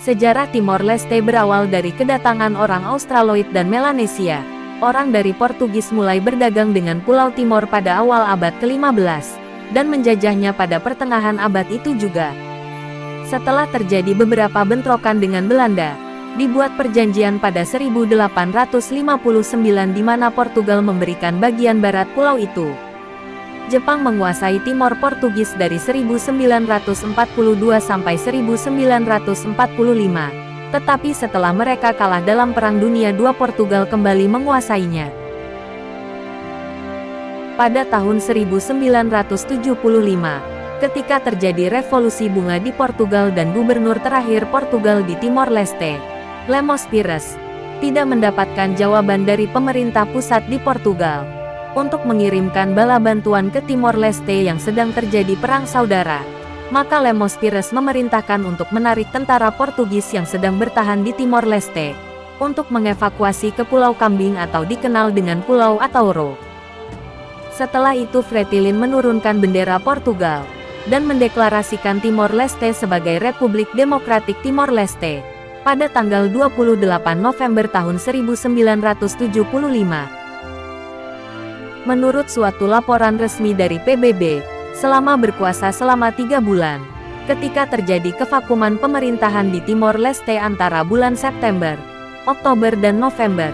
Sejarah Timor Leste berawal dari kedatangan orang Australoid dan Melanesia. Orang dari Portugis mulai berdagang dengan Pulau Timor pada awal abad ke-15, dan menjajahnya pada pertengahan abad itu juga. Setelah terjadi beberapa bentrokan dengan Belanda, dibuat perjanjian pada 1859 di mana Portugal memberikan bagian barat pulau itu. Jepang menguasai Timor Portugis dari 1942 sampai 1945. Tetapi setelah mereka kalah dalam Perang Dunia II, Portugal kembali menguasainya. Pada tahun 1975, ketika terjadi revolusi bunga di Portugal dan gubernur terakhir Portugal di Timor Leste, Lemos Pires, tidak mendapatkan jawaban dari pemerintah pusat di Portugal untuk mengirimkan bala bantuan ke Timor Leste yang sedang terjadi perang saudara, maka Lemos Pires memerintahkan untuk menarik tentara Portugis yang sedang bertahan di Timor Leste untuk mengevakuasi ke Pulau Kambing atau dikenal dengan Pulau Atauro. Setelah itu Fretilin menurunkan bendera Portugal dan mendeklarasikan Timor Leste sebagai Republik Demokratik Timor Leste pada tanggal 28 November tahun 1975. Menurut suatu laporan resmi dari PBB, selama berkuasa selama 3 bulan, ketika terjadi kevakuman pemerintahan di Timor Leste antara bulan September, Oktober dan November,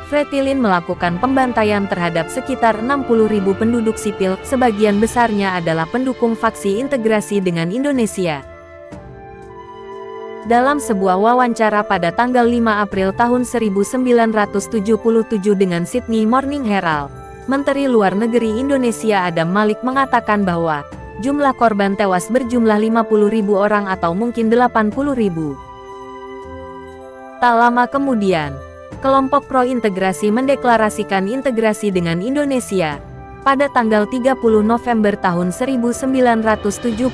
Fretilin melakukan pembantaian terhadap sekitar 60.000 penduduk sipil, sebagian besarnya adalah pendukung faksi integrasi dengan Indonesia. Dalam sebuah wawancara pada tanggal 5 April tahun 1977 dengan Sydney Morning Herald, Menteri Luar Negeri Indonesia Adam Malik mengatakan bahwa jumlah korban tewas berjumlah 50.000 orang atau mungkin 80.000. Tak lama kemudian, kelompok pro-integrasi mendeklarasikan integrasi dengan Indonesia pada tanggal 30 November tahun 1975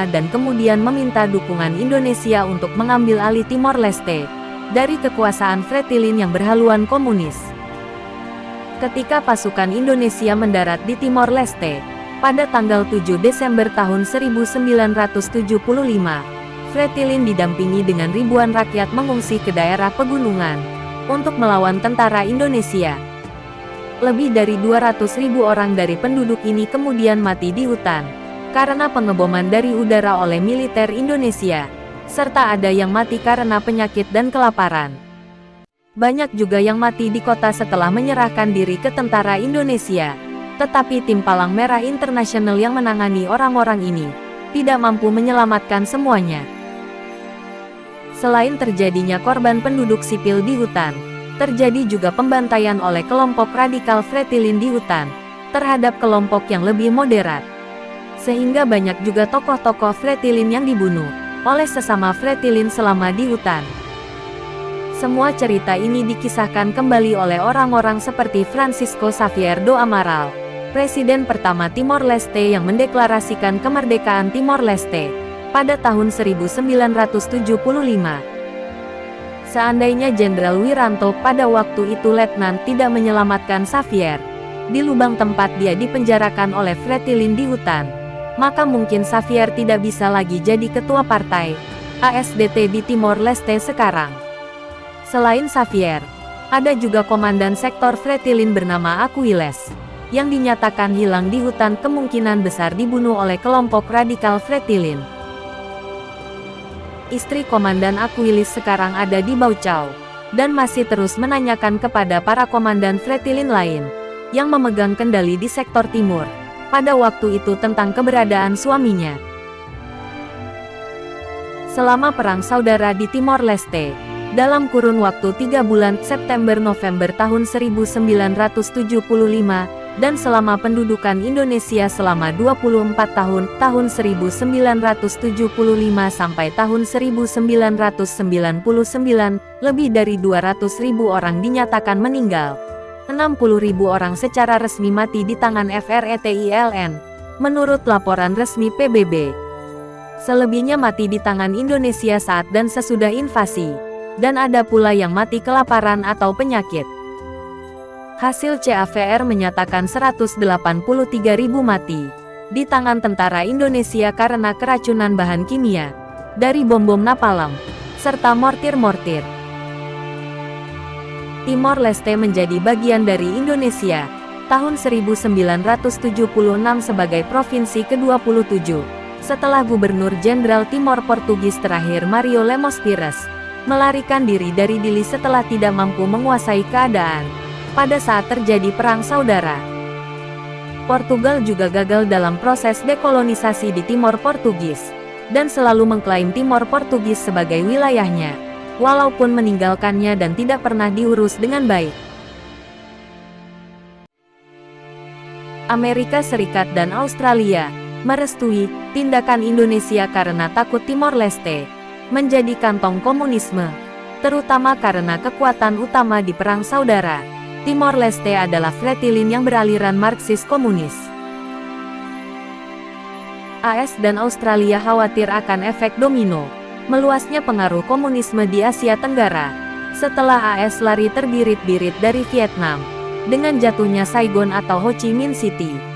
dan kemudian meminta dukungan Indonesia untuk mengambil alih Timor Leste dari kekuasaan Fretilin yang berhaluan komunis. Ketika pasukan Indonesia mendarat di Timor Leste pada tanggal 7 Desember tahun 1975, Fretilin didampingi dengan ribuan rakyat mengungsi ke daerah pegunungan untuk melawan tentara Indonesia. Lebih dari 200.000 orang dari penduduk ini kemudian mati di hutan karena pengeboman dari udara oleh militer Indonesia, serta ada yang mati karena penyakit dan kelaparan. Banyak juga yang mati di kota setelah menyerahkan diri ke tentara Indonesia, tetapi tim Palang Merah Internasional yang menangani orang-orang ini tidak mampu menyelamatkan semuanya. Selain terjadinya korban penduduk sipil di hutan, terjadi juga pembantaian oleh kelompok radikal Fretilin di hutan terhadap kelompok yang lebih moderat. Sehingga banyak juga tokoh-tokoh Fretilin yang dibunuh oleh sesama Fretilin selama di hutan. Semua cerita ini dikisahkan kembali oleh orang-orang seperti Francisco Xavier do Amaral, presiden pertama Timor Leste yang mendeklarasikan kemerdekaan Timor Leste pada tahun 1975. Seandainya Jenderal Wiranto pada waktu itu letnan tidak menyelamatkan Xavier di lubang tempat dia dipenjarakan oleh Fretilin di hutan, maka mungkin Xavier tidak bisa lagi jadi ketua partai ASDT di Timor Leste sekarang. Selain Xavier, ada juga komandan sektor Fretilin bernama Aquiles, yang dinyatakan hilang di hutan, kemungkinan besar dibunuh oleh kelompok radikal Fretilin. Istri Komandan Aquiles sekarang ada di Baucau, dan masih terus menanyakan kepada para komandan Fretilin lain, yang memegang kendali di sektor timur, pada waktu itu tentang keberadaan suaminya. Selama Perang Saudara di Timor Leste, dalam kurun waktu 3 bulan September-November tahun 1975, dan selama pendudukan Indonesia selama 24 tahun, tahun 1975 sampai tahun 1999, lebih dari 200.000 orang dinyatakan meninggal. 60.000 orang secara resmi mati di tangan FRETILN, menurut laporan resmi PBB. Selebihnya mati di tangan Indonesia saat dan sesudah invasi. Dan ada pula yang mati kelaparan atau penyakit. Hasil CAVR menyatakan 183.000 mati di tangan tentara Indonesia karena keracunan bahan kimia dari bom-bom napalm, serta mortir-mortir. Timor Leste menjadi bagian dari Indonesia tahun 1976 sebagai provinsi ke-27, setelah Gubernur Jenderal Timor Portugis terakhir Mario Lemos Pires melarikan diri dari Dili setelah tidak mampu menguasai keadaan pada saat terjadi Perang Saudara. Portugal juga gagal dalam proses dekolonisasi di Timor Portugis, dan selalu mengklaim Timor Portugis sebagai wilayahnya, walaupun meninggalkannya dan tidak pernah diurus dengan baik. Amerika Serikat dan Australia merestui tindakan Indonesia karena takut Timor Leste menjadi kantong komunisme, terutama karena kekuatan utama di Perang Saudara. Timor Leste adalah fretilin yang beraliran Marxis komunis. AS dan Australia khawatir akan efek domino, meluasnya pengaruh komunisme di Asia Tenggara, setelah AS lari terbirit-birit dari Vietnam, dengan jatuhnya Saigon atau Ho Chi Minh City.